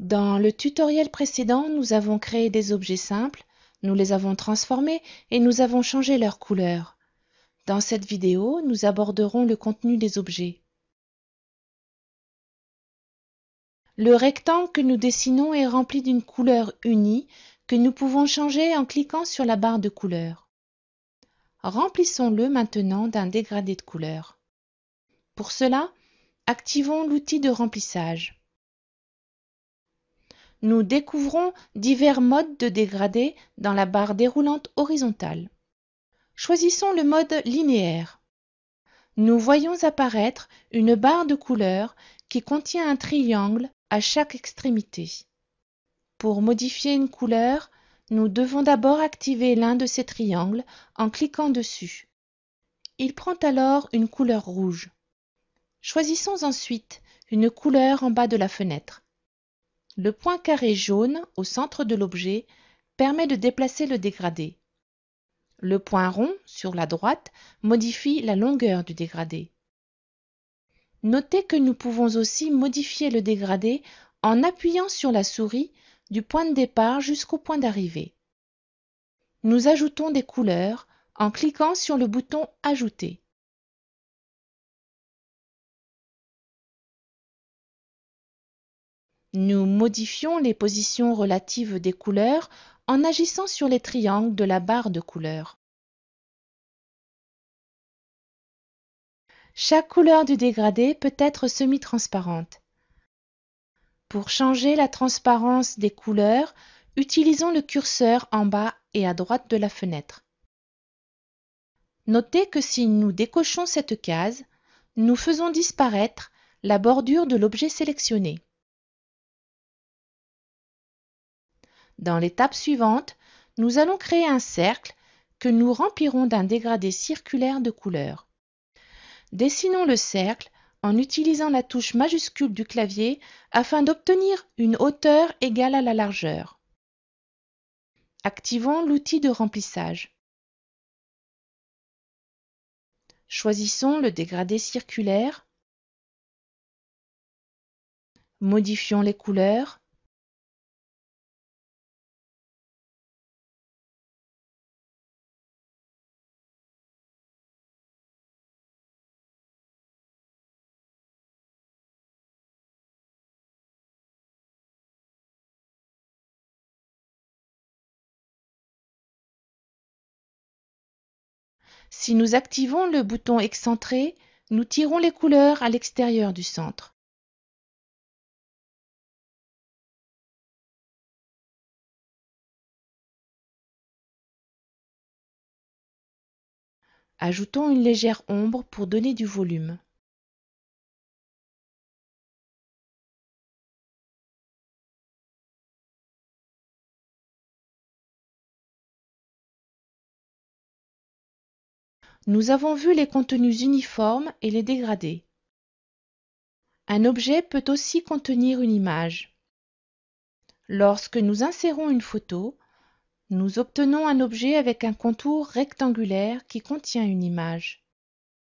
Dans le tutoriel précédent, nous avons créé des objets simples, nous les avons transformés et nous avons changé leur couleur. Dans cette vidéo, nous aborderons le contenu des objets. Le rectangle que nous dessinons est rempli d'une couleur unie que nous pouvons changer en cliquant sur la barre de couleur. Remplissons-le maintenant d'un dégradé de couleur. Pour cela, activons l'outil de remplissage. Nous découvrons divers modes de dégradé dans la barre déroulante horizontale. Choisissons le mode linéaire. Nous voyons apparaître une barre de couleur qui contient un triangle à chaque extrémité. Pour modifier une couleur, nous devons d'abord activer l'un de ces triangles en cliquant dessus. Il prend alors une couleur rouge. Choisissons ensuite une couleur en bas de la fenêtre. Le point carré jaune au centre de l'objet permet de déplacer le dégradé. Le point rond sur la droite modifie la longueur du dégradé. Notez que nous pouvons aussi modifier le dégradé en appuyant sur la souris du point de départ jusqu'au point d'arrivée. Nous ajoutons des couleurs en cliquant sur le bouton « Ajouter ». Nous modifions les positions relatives des couleurs en agissant sur les triangles de la barre de couleurs. Chaque couleur du dégradé peut être semi-transparente. Pour changer la transparence des couleurs, utilisons le curseur en bas et à droite de la fenêtre. Notez que si nous décochons cette case, nous faisons disparaître la bordure de l'objet sélectionné. Dans l'étape suivante, nous allons créer un cercle que nous remplirons d'un dégradé circulaire de couleur. Dessinons le cercle en utilisant la touche majuscule du clavier afin d'obtenir une hauteur égale à la largeur. Activons l'outil de remplissage. Choisissons le dégradé circulaire. Modifions les couleurs. Si nous activons le bouton excentré, nous tirons les couleurs à l'extérieur du centre. Ajoutons une légère ombre pour donner du volume. Nous avons vu les contenus uniformes et les dégradés. Un objet peut aussi contenir une image. Lorsque nous insérons une photo, nous obtenons un objet avec un contour rectangulaire qui contient une image.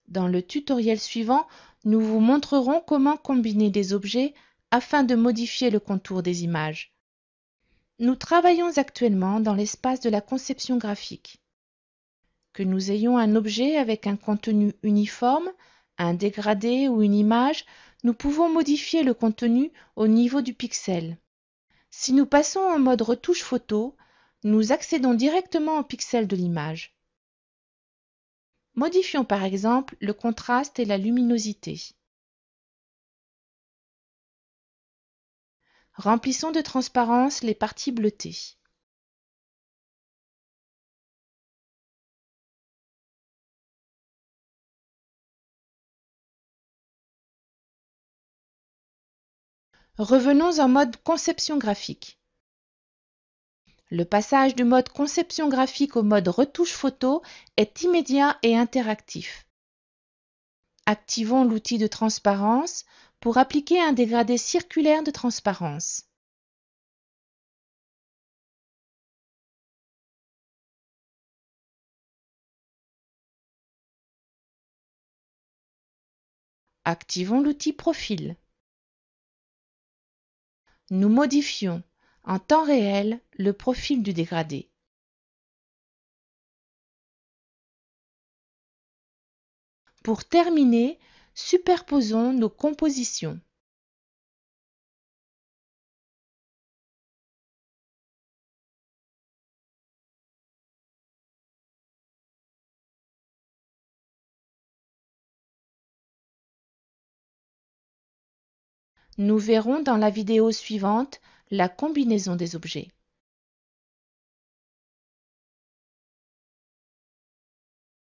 Dans le tutoriel suivant, nous vous montrerons comment combiner des objets afin de modifier le contour des images. Nous travaillons actuellement dans l'espace de la conception graphique. Que nous ayons un objet avec un contenu uniforme, un dégradé ou une image, nous pouvons modifier le contenu au niveau du pixel. Si nous passons en mode retouche photo, nous accédons directement au pixel de l'image. Modifions par exemple le contraste et la luminosité. Remplissons de transparence les parties bleutées. Revenons en mode conception graphique. Le passage du mode conception graphique au mode retouche photo est immédiat et interactif. Activons l'outil de transparence pour appliquer un dégradé circulaire de transparence. Activons l'outil profil. nous modifions en temps réel le profil du dégradé. Pour terminer, superposons nos compositions. Nous verrons dans la vidéo suivante la combinaison des objets.